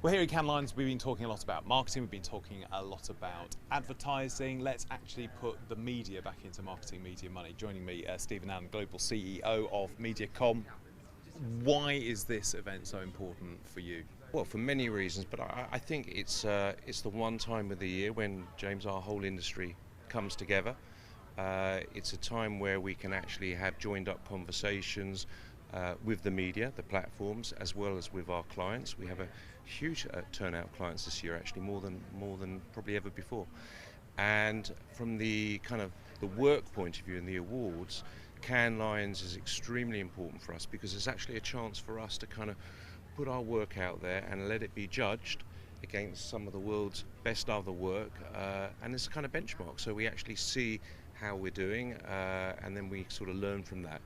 Well, here at Cannes Lions, we've been talking a lot about marketing, we've been talking a lot about advertising. Let's actually put the media back into Marketing.Media.Money. Joining me, Stephen Allan, Global CEO of Mediacom. Why is this event so important for you? Well, for many reasons, but I think it's the one time of the year when, James, our whole industry comes together. It's a time where we can actually have joined up conversations with the media, the platforms, as well as with our clients. We have a huge turnout of clients this year, actually more than probably ever before. And from the kind of the work point of view and the awards, Cannes Lions is extremely important for us because it's actually a chance for us to kind of put our work out there and let it be judged against some of the world's best other work, and it's a kind of benchmark. So we actually see how we're doing, and then we sort of learn from that.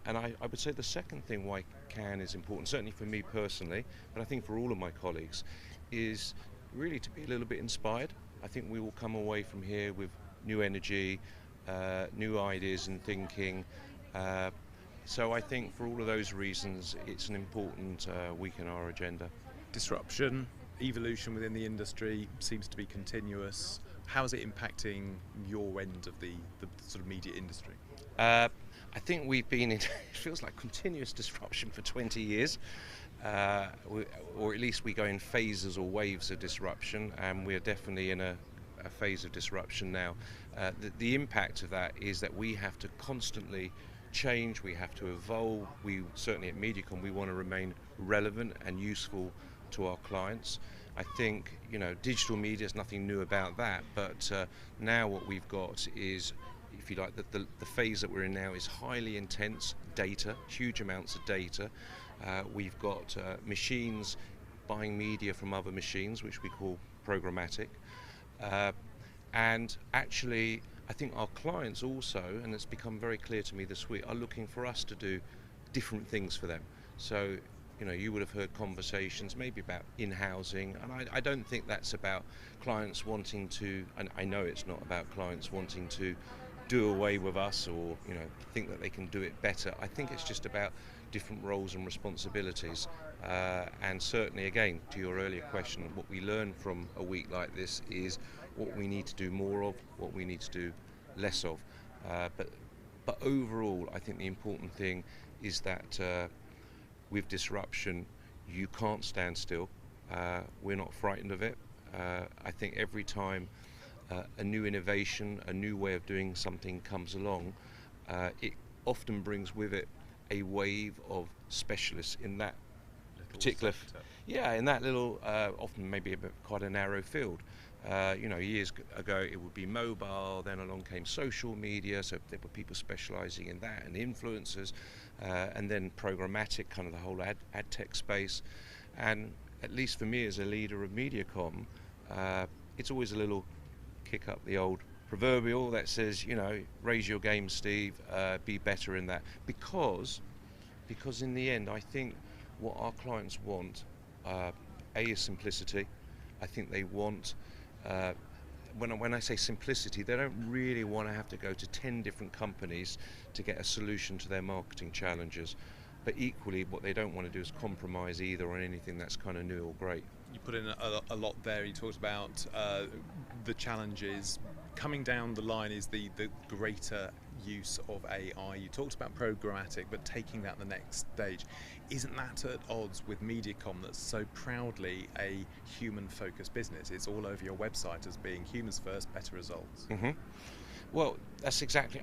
And I would say the second thing why Cannes is important, certainly for me personally, but I think for all of my colleagues, is really to be a little bit inspired. I think we will come away from here with new energy, new ideas and thinking. So I think for all of those reasons, it's an important week in our agenda. Disruption, evolution within the industry seems to be continuous. How is it impacting your end of the sort of media industry? I think we've been in, it feels like continuous disruption for 20 years, or at least we go in phases or waves of disruption, and we're definitely in a phase of disruption now. The impact of that is that we have to constantly change, we have to evolve. We certainly at Mediacom, we want to remain relevant and useful to our clients. I think, digital media is nothing new about that, but now what we've got is, if you like, the phase that we're in now is highly intense data, huge amounts of data. We've got machines buying media from other machines, which we call programmatic. And actually, I think our clients also, and it's become very clear to me this week, are looking for us to do different things for them. So, you would have heard conversations maybe about in-housing, and I don't think that's about clients wanting to, and I know it's not about clients wanting to do away with us or think that they can do it better. I think it's just about different roles and responsibilities, and certainly, again, to your earlier question, what we learn from a week like this is what we need to do more of, what we need to do less of, but overall I think the important thing is that with disruption you can't stand still. We're not frightened of it. I think every time a new innovation, a new way of doing something comes along, it often brings with it a wave of specialists in that particular sector. In that little, often maybe quite a narrow field. Years ago it would be mobile, then along came social media, so there were people specialising in that, and influencers, and then programmatic, kind of the whole ad tech space. And at least for me as a leader of Mediacom, it's always a little kick up the old proverbial that says, raise your game, Steve, be better in that, because in the end I think what our clients want, is simplicity. I think they want, when I say simplicity, they don't really want to have to go to 10 different companies to get a solution to their marketing challenges, but equally what they don't want to do is compromise either on anything that's kind of new or great. You put in a lot there. You talked about the challenges. Coming down the line is the greater use of AI. You talked about programmatic, but taking that the next stage. Isn't that at odds with Mediacom, that's so proudly a human-focused business? It's all over your website as being humans first, better results. Mm-hmm. Well, that's exactly,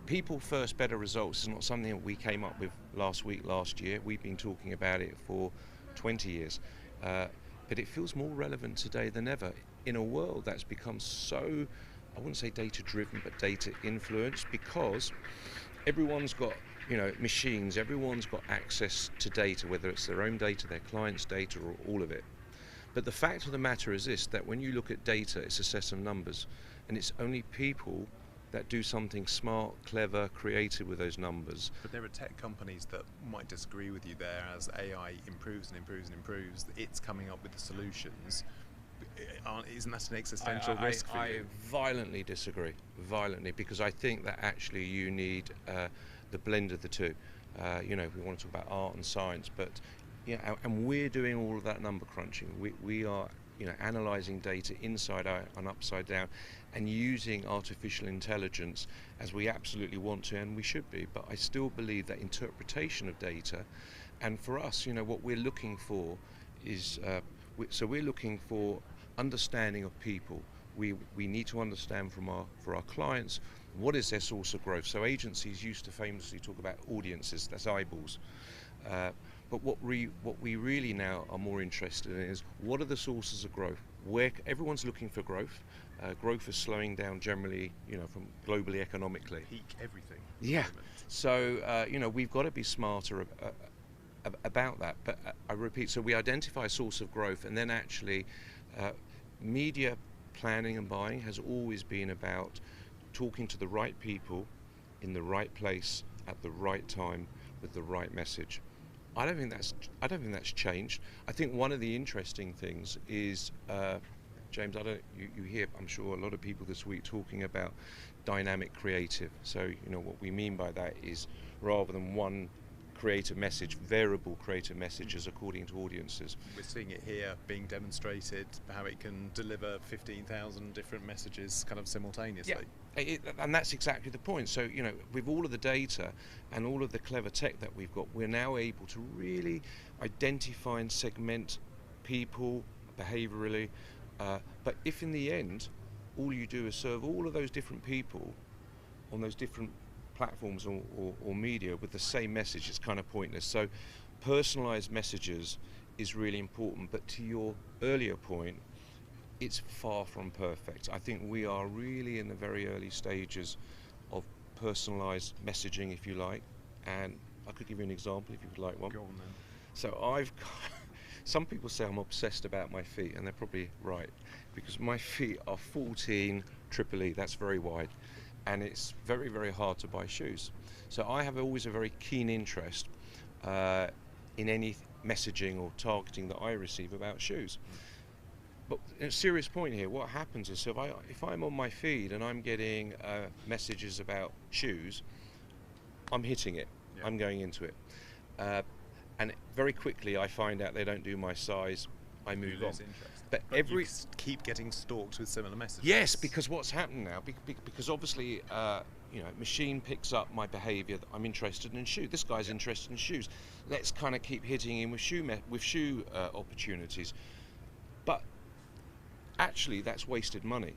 people first, better results is not something that we came up with last year. We've been talking about it for 20 years. But it feels more relevant today than ever in a world that's become so, I wouldn't say data driven, but data influenced, because everyone's got machines, everyone's got access to data, whether it's their own data, their clients' data, or all of it. But the fact of the matter is this, that when you look at data, it's a set of numbers, and it's only people that do something smart, clever, creative with those numbers. But there are tech companies that might disagree with you there. As AI improves and improves and improves, it's coming up with the solutions. Isn't that an existential risk for you? I violently disagree, because I think that actually you need the blend of the two. We want to talk about art and science, but Yeah, and we're doing all of that number crunching. We are, analysing data inside out and upside down, and using artificial intelligence as we absolutely want to, and we should be. But I still believe that interpretation of data, and for us, what we're looking for is, we're looking for understanding of people. We need to understand for our clients, what is their source of growth. So agencies used to famously talk about audiences, that's eyeballs. But what we really now are more interested in is, what are the sources of growth? Where everyone's looking for growth. Growth is slowing down generally, from globally economically. Peak everything. Yeah. So we've got to be smarter about that. But I repeat, so we identify a source of growth, and then actually, media planning and buying has always been about talking to the right people in the right place at the right time with the right message. I don't think that's changed. I think one of the interesting things is, James, you hear, I'm sure, a lot of people this week talking about dynamic creative. So what we mean by that is, rather than one creative message, variable creative messages according to audiences. We're seeing it here being demonstrated, how it can deliver 15,000 different messages kind of simultaneously. Yeah, and that's exactly the point. So, with all of the data and all of the clever tech that we've got, we're now able to really identify and segment people behaviorally. But if in the end, all you do is serve all of those different people on those different platforms or media with the same message, it's kind of pointless. So personalized messages is really important, but to your earlier point, it's far from perfect. I think we are really in the very early stages of personalized messaging, if you like, and I could give you an example if you would like one. Go on then. So some people say I'm obsessed about my feet, and they're probably right, because my feet are 14 triple E, that's very wide, and it's very, very hard to buy shoes. So I have always a very keen interest in any messaging or targeting that I receive about shoes. But a serious point here, what happens is, so if I'm on my feed and I'm getting messages about shoes, I'm hitting it, I'm going into it. And very quickly I find out they don't do my size, I move on. But you keep getting stalked with similar messages. Yes, because what's happened now, because obviously, machine picks up my behaviour that I'm interested in shoes. This guy's interested in shoes. Let's kind of keep hitting him with shoe opportunities. But actually, that's wasted money,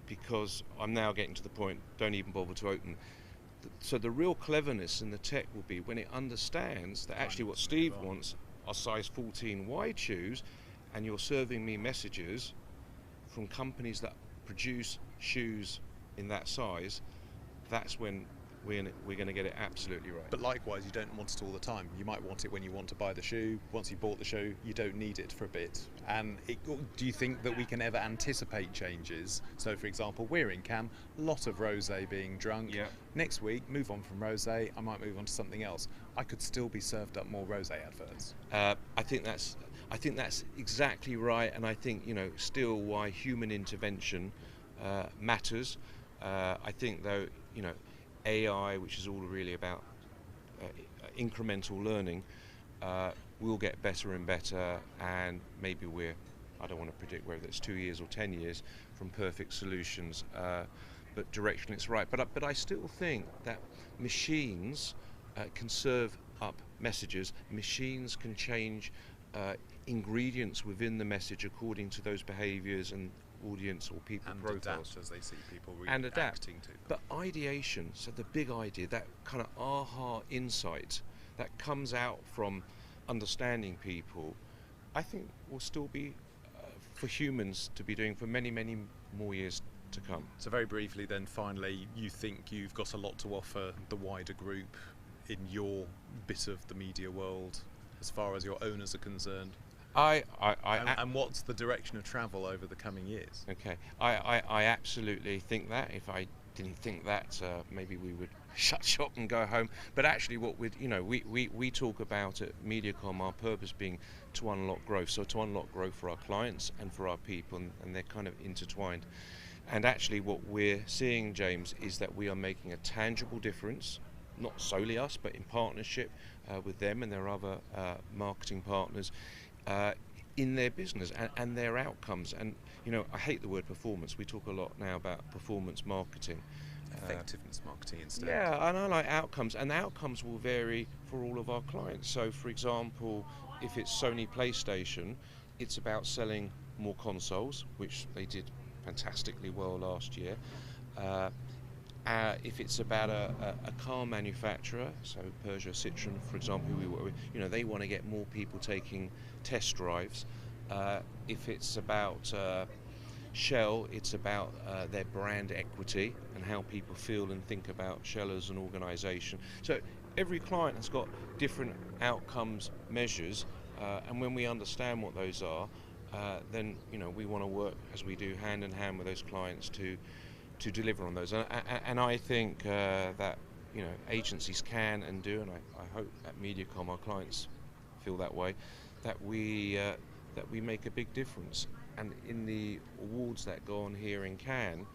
because I'm now getting to the point, don't even bother to open. So the real cleverness in the tech will be when it understands that actually what Steve wants are size 14 wide shoes, and you're serving me messages from companies that produce shoes in that size, that's when we're going to get it absolutely right. But likewise, you don't want it all the time. You might want it when you want to buy the shoe. Once you bought the shoe, you don't need it for a bit. And do you think that we can ever anticipate changes? So, for example, we're in Cannes, a lot of rosé being drunk. Yeah. Next week, move on from rosé, I might move on to something else. I could still be served up more rosé adverts. I think that's exactly right, and I think still why human intervention matters. I think though AI, which is all really about incremental learning, will get better and better, and maybe I don't want to predict whether it's 2 years or 10 years from perfect solutions, but directionally it's right. But I still think that machines can serve up messages. Machines can change ingredients within the message according to those behaviours and audience or people and profiles, adapt as they see people and adapt. To them. But ideation, so the big idea, that kind of aha insight that comes out from understanding people, I think will still be for humans to be doing for many, many more years to come. So very briefly then, finally, you think you've got a lot to offer the wider group in your bit of the media world as far as your owners are concerned? And what's the direction of travel over the coming years? Okay, I absolutely think that. If I didn't think that, maybe we would shut shop and go home. But actually, what we talk about at Mediacom, our purpose being to unlock growth. So to unlock growth for our clients and for our people, and they're kind of intertwined. And actually, what we're seeing, James, is that we are making a tangible difference, not solely us, but in partnership with them and their other marketing partners in their business and their outcomes. And I hate the word performance. We talk a lot now about performance marketing. Effectiveness marketing instead. Yeah, and I like outcomes, and outcomes will vary for all of our clients. So, for example, if it's Sony PlayStation, it's about selling more consoles, which they did fantastically well last year. If it's about a car manufacturer, so Peugeot, Citroën, for example, who we work with, they want to get more people taking test drives. If it's about Shell, it's about their brand equity and how people feel and think about Shell as an organisation. So every client has got different outcomes measures, and when we understand what those are, then we want to work, as we do, hand in hand with those clients to deliver on those. And I think that agencies can and do, and I hope at Mediacom our clients feel that way, that we make a big difference. And in the awards that go on here in Cannes,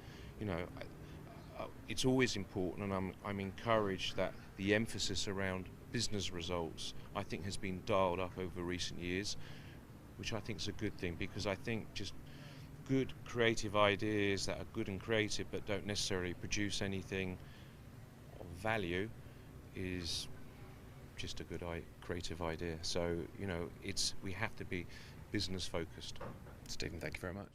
it's always important, and I'm encouraged that the emphasis around business results, I think, has been dialed up over recent years, which I think is a good thing, because I think just good creative ideas that are good and creative but don't necessarily produce anything of value is just a good creative idea. So we have to be business focused. Stephen, thank you very much.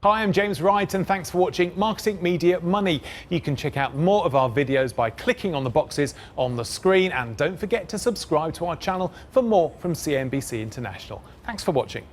Hi, I'm James Wright, and thanks for watching Marketing Media Money. You can check out more of our videos by clicking on the boxes on the screen, and don't forget to subscribe to our channel for more from CNBC International. Thanks for watching.